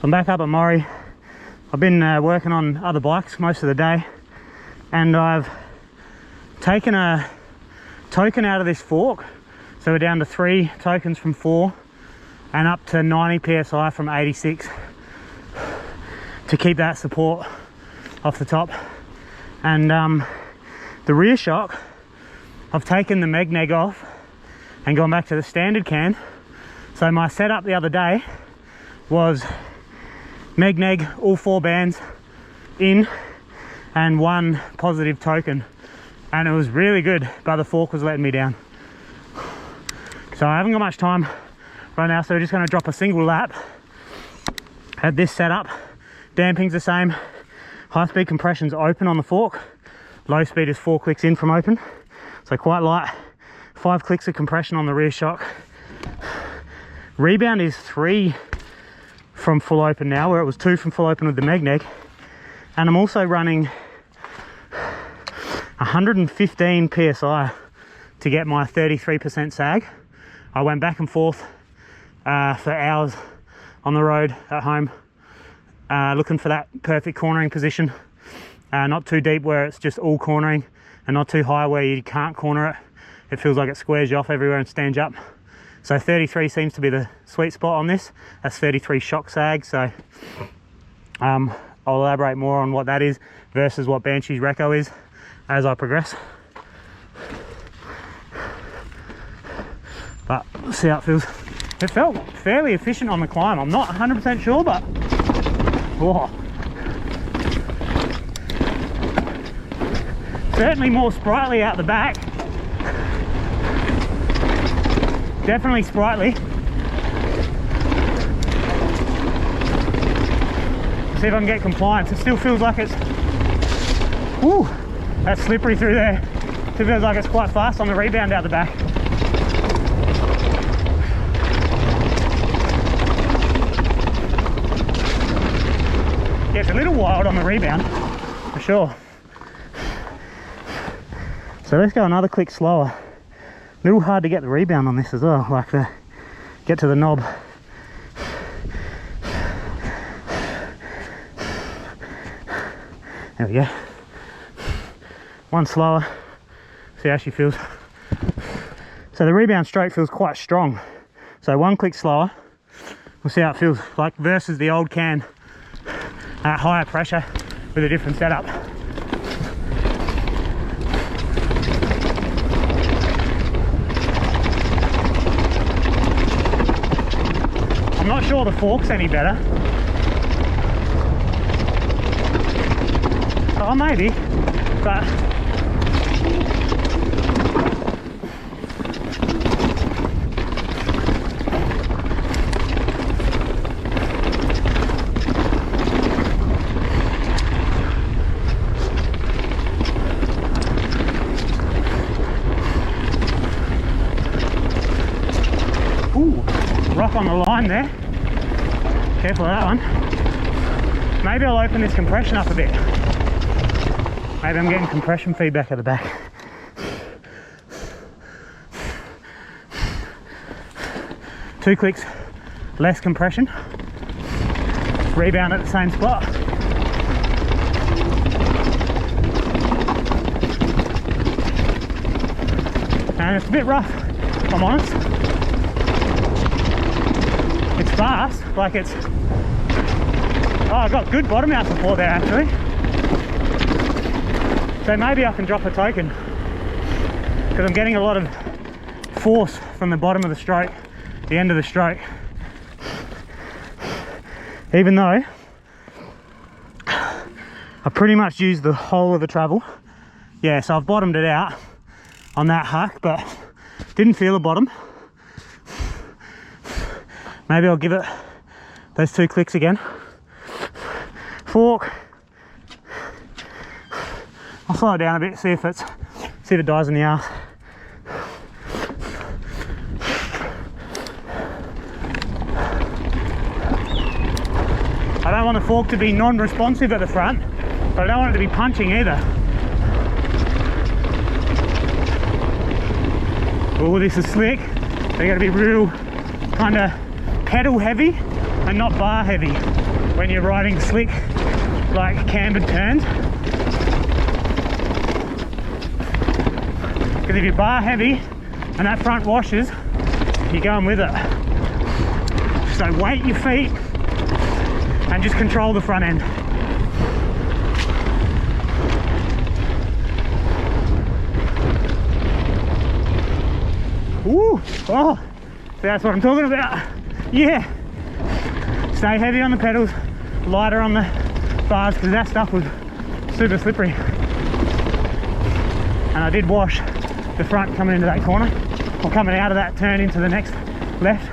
I'm back up at Maury. I've been working on other bikes most of the day, and I've taken a token out of this fork, so we're down to 3 tokens from 4 and up to 90 psi from 86 to keep that support off the top. And the rear shock, I've taken the Megneg off and gone back to the standard can. So my setup the other day was Megneg, all 4 bands in, and 1 positive token, and it was really good, but the fork was letting me down. So I haven't got much time right now, so we're just going to drop a single lap at this setup. Damping's the same, high speed compression's open on the fork, low speed is 4 clicks in from open, so quite light. 5 clicks of compression on the rear shock. Rebound is 3 from full open now, where it was 2 from full open with the Megneg. And I'm also running 115 psi to get my 33% sag. I went back and forth for hours on the road at home, looking for that perfect cornering position. Not too deep where it's just all cornering, and not too high where you can't corner it. It feels like it squares you off everywhere and stands up. So 33 seems to be the sweet spot on this. That's 33 shock sag, so I'll elaborate more on what that is versus what Banshee's Reco is as I progress. But let's see how it feels. It felt fairly efficient on the climb. I'm not 100% sure, but whoa. Certainly more sprightly out the back. Definitely sprightly. See if I can get compliance. It still feels like it's, whoo, that's slippery through there. Still feels like it's quite fast on the rebound out the back. Yeah, it's a little wild on the rebound, for sure. So let's go another click slower. A little hard to get the rebound on this as well, like get to the knob. There we go. 1 slower, see how she feels. So the rebound stroke feels quite strong. So 1 click slower, we'll see how it feels like versus the old can at higher pressure with a different setup. I'm not sure the fork's any better. Oh, maybe, but ooh, rough on the line there. Careful of that one. Maybe I'll open this compression up a bit. Maybe I'm getting compression feedback at the back. Two clicks, less compression. Rebound at the same spot. And it's a bit rough, if I'm honest. It's fast, like it's... Oh, I've got good bottom out support there actually. So maybe I can drop a token, because I'm getting a lot of force from the bottom of the stroke, the end of the stroke. Even though I pretty much used the whole of the travel. Yeah, so I've bottomed it out on that huck, but didn't feel the bottom. Maybe I'll give it those 2 clicks again. Fork. I'll slow it down a bit, see if it dies in the arse. I don't want the fork to be non-responsive at the front, but I don't want it to be punching either. Oh, this is slick. They gotta be real kind of pedal heavy and not bar heavy when you're riding slick, like cambered turns. Because if you're bar heavy and that front washes, you're going with it. So weight your feet and just control the front end. Woo! Oh, that's what I'm talking about. Yeah. Stay heavy on the pedals, lighter on the bars, because that stuff was super slippery. And I did wash the front coming into that corner, or coming out of that turn into the next left.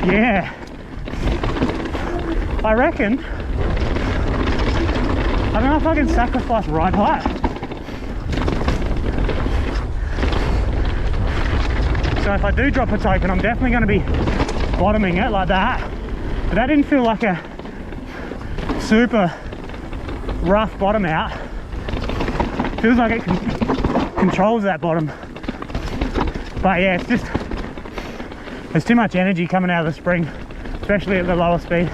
Yeah. I reckon, I don't know if I can sacrifice ride height. So if I do drop a token, I'm definitely going to be bottoming it like that. But that didn't feel like a super rough bottom out. Feels like it controls that bottom. But yeah, it's just, there's too much energy coming out of the spring, especially at the lower speed.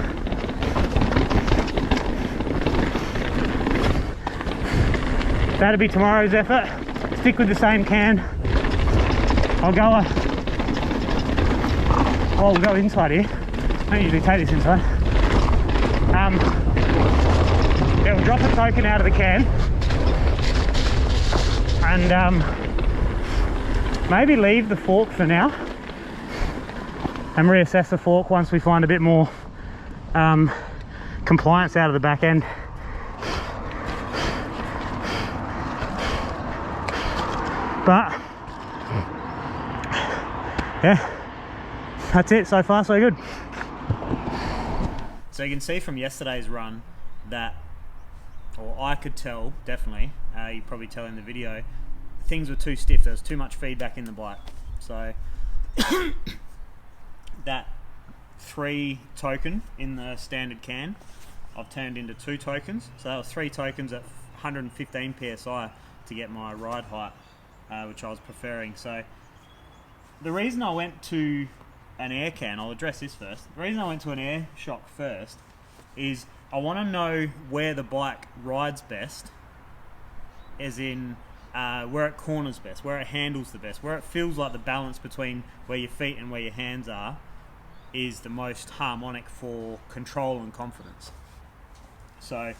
That'll be tomorrow's effort. Stick with the same can. I'll go we'll go inside here. I don't usually take this inside. Yeah, we'll drop a token out of the can and maybe leave the fork for now and reassess the fork once we find a bit more compliance out of the back end. But yeah, that's it. So far so good. So you can see from yesterday's run that, or I could tell definitely, you probably tell in the video, things were too stiff. There was too much feedback in the bike. So that 3 token in the standard can, I've turned into 2 tokens. So that was 3 tokens at 115 PSI to get my ride height, which I was preferring. So the reason I went to an air can, I'll address this first. The reason I went to an air shock first is I want to know where the bike rides best, as in where it corners best, where it handles the best, where it feels like the balance between where your feet and where your hands are is the most harmonic for control and confidence. So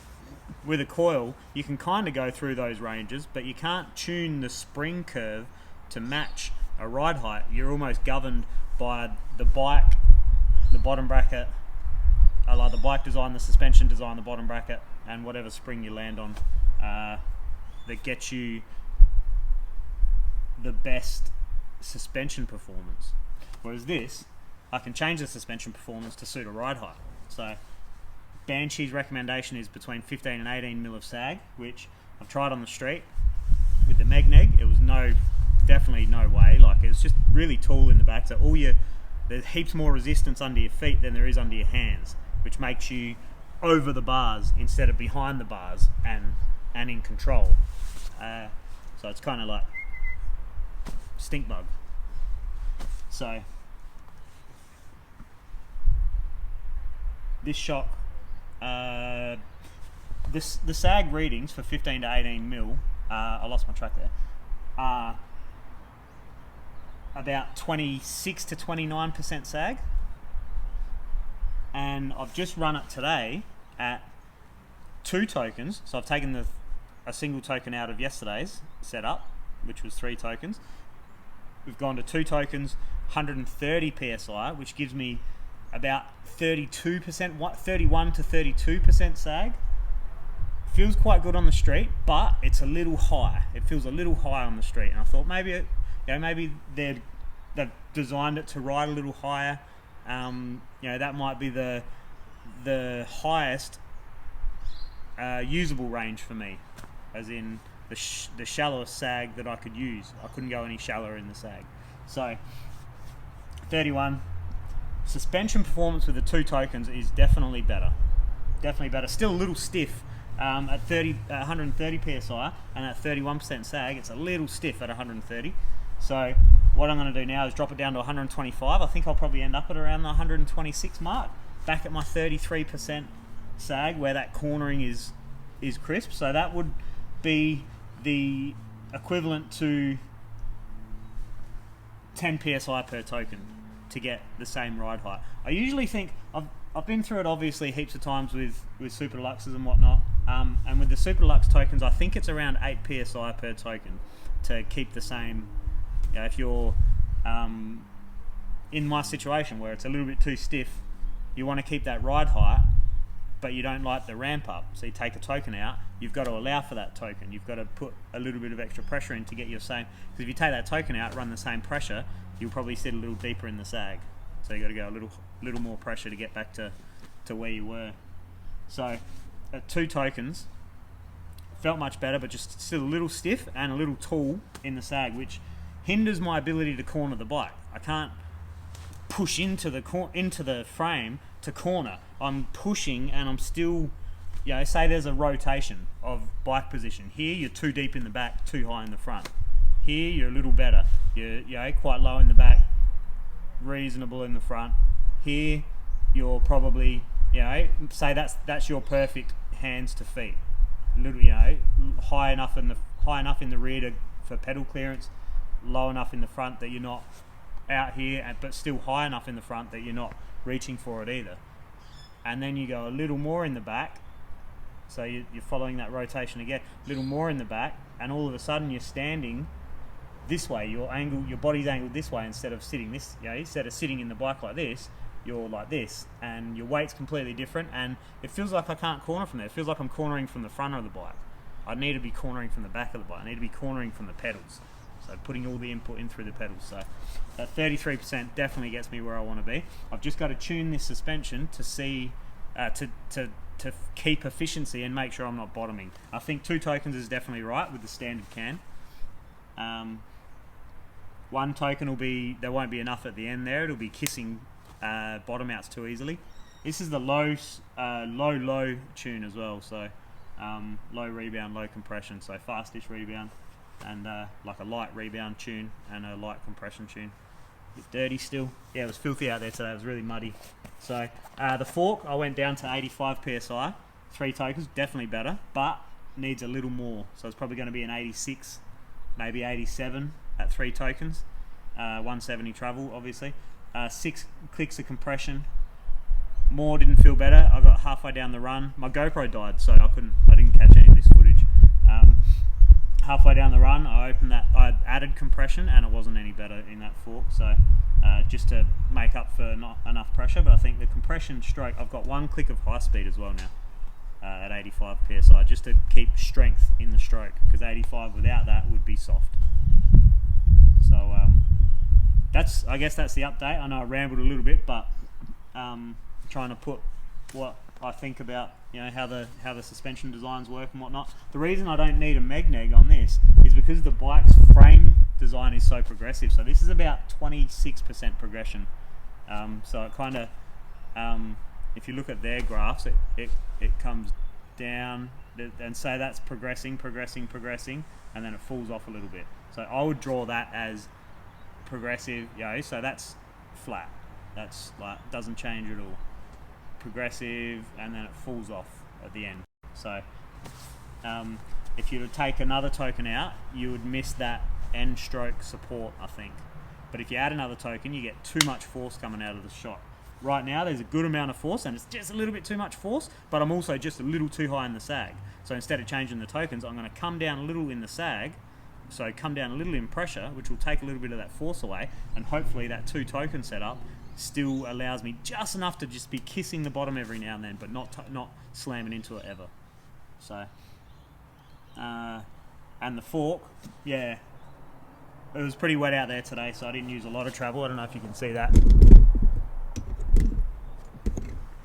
with a coil, you can kind of go through those ranges, but you can't tune the spring curve to match a ride height. You're almost governed by the bike, the bottom bracket, like the bike design, the suspension design, the bottom bracket, and whatever spring you land on that gets you the best suspension performance. Whereas this, I can change the suspension performance to suit a ride height. So Banshee's recommendation is between 15 and 18 mil of sag, which I've tried on the street with the Megneg. It was definitely no way. Like, it's just really tall in the back, so there's heaps more resistance under your feet than there is under your hands, which makes you over the bars instead of behind the bars and in control. So it's kind of like stink bug. So this shock, the sag readings for 15 to 18 mil, I lost my track there, are about 26 to 29% sag, and I've just run it today at 2 tokens. So I've taken a single token out of yesterday's setup, which was 3 tokens. We've gone to 2 tokens, 130 PSI, which gives me about 32%, 31 to 32% sag. Feels quite good on the street, but it's a little high. It feels a little high on the street, and I thought maybe maybe they've designed it to ride a little higher. That might be the highest usable range for me, as in the shallowest sag that I could use. I couldn't go any shallower in the sag. So 31. Suspension performance with the 2 tokens is definitely better. Still a little stiff at 130 PSI, and at 31% sag, it's a little stiff at 130. So what I'm going to do now is drop it down to 125. I think I'll probably end up at around the 126 mark, back at my 33% sag where that cornering is crisp. So that would be the equivalent to 10 psi per token to get the same ride height. I usually think, I've been through it obviously heaps of times with Super Deluxes and whatnot, and with the Super Deluxe tokens I think it's around 8 psi per token to keep the same. You know, if you're in my situation where it's a little bit too stiff, you want to keep that ride height, but you don't like the ramp up, so you take a token out, you've got to allow for that token. You've got to put a little bit of extra pressure in to get your same, because if you take that token out, run the same pressure, you'll probably sit a little deeper in the sag. So you've got to go a little more pressure to get back to where you were. So at 2 tokens, felt much better, but just still a little stiff and a little tall in the sag, which hinders my ability to corner the bike. I can't push into the frame to corner. I'm pushing and I'm still, you know, say there's a rotation of bike position. Here you're too deep in the back, too high in the front. Here you're a little better. You're, you know, quite low in the back, reasonable in the front. Here you're probably, you know, say that's your perfect hands to feet. Little, you know, high enough in the rear for pedal clearance, low enough in the front that you're not out here, but still high enough in the front that you're not reaching for it either. And then you go a little more in the back, so you're following that rotation again, a little more in the back, and all of a sudden you're standing this way. Your body's angled this way instead of sitting this. You know, instead of sitting in the bike like this, you're like this, and your weight's completely different, and it feels like I can't corner from there. It feels like I'm cornering from the front of the bike. I need to be cornering from the back of the bike. I need to be cornering from the pedals. So putting all the input in through the pedals. So that 33% definitely gets me where I want to be. I've just got to tune this suspension to see, to keep efficiency and make sure I'm not bottoming. I think 2 tokens is definitely right with the standard can. 1 token there won't be enough at the end there. It'll be kissing bottom outs too easily. This is the low tune as well. So low rebound, low compression. So fastish rebound. And like a light rebound tune and a light compression tune. It's dirty still. Yeah, it was filthy out there today. It was really muddy. So the fork, I went down to 85 psi. 3 tokens, definitely better, but needs a little more. So it's probably going to be an 86, maybe 87 at 3 tokens. 170 travel, obviously. 6 clicks of compression. More didn't feel better. I got halfway down the run. My GoPro died, so I didn't catch any of this footage. Halfway down the run, I added compression, and it wasn't any better in that fork. So just to make up for not enough pressure, but I think the compression stroke, I've got 1 click of high speed as well now at 85 psi, just to keep strength in the stroke, because 85 without that would be soft. So I guess that's the update. I know I rambled a little bit, but trying to put what I think about, you know, how the suspension designs work and whatnot. The reason I don't need a Megneg on this is because the bike's frame design is so progressive. So this is about 26% progression. So it kind of, if you look at their graphs, it comes down and say that's progressing, and then it falls off a little bit. So I would draw that as progressive, you know, so that's flat. That's like, doesn't change at all. Progressive, and then it falls off at the end. So if you were to take another token out, you would miss that end stroke support, I think. But if you add another token, you get too much force coming out of the shot. Right now there's a good amount of force, and it's just a little bit too much force, but I'm also just a little too high in the sag. So instead of changing the tokens, I'm going to come down a little in the sag, so come down a little in pressure, which will take a little bit of that force away, and hopefully that 2 token setup still allows me just enough to just be kissing the bottom every now and then, but not slamming into it ever. So and the fork, yeah, it was pretty wet out there today, so I didn't use a lot of travel. I don't know if you can see that.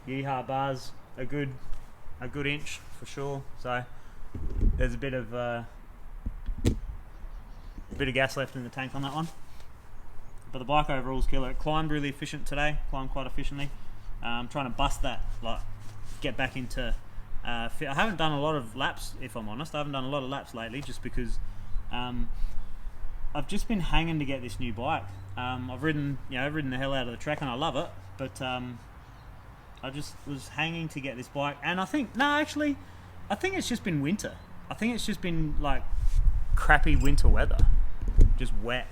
Yeehaw bars, a good inch for sure. So there's a bit of gas left in the tank on that one. But the bike overall is killer. It climbed really efficient today, climbed quite efficiently. I'm trying to bust that, like get back into fit. I haven't done a lot of laps, if I'm honest. I haven't done a lot of laps lately, just because I've just been hanging to get this new bike. I've ridden the hell out of the track and I love it, but I just was hanging to get this bike, and I think it's just been winter. I think it's just been like crappy winter weather, just wet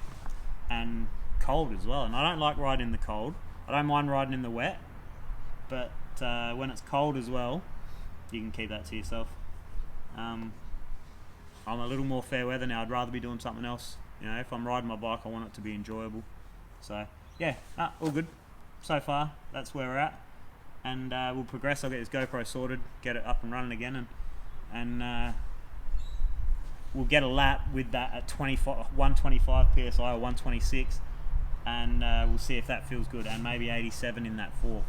and cold as well. And I don't like riding in the cold. I don't mind riding in the wet, but when it's cold as well, you can keep that to yourself. I'm a little more fair weather now. I'd rather be doing something else. You know, if I'm riding my bike, I want it to be enjoyable. So yeah, all good so far. That's where we're at, and we'll progress. I'll get this GoPro sorted, get it up and running again, and we'll get a lap with that at 125 psi or 126, and we'll see if that feels good, and maybe 87 in that fork.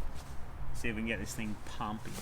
See if we can get this thing pumping.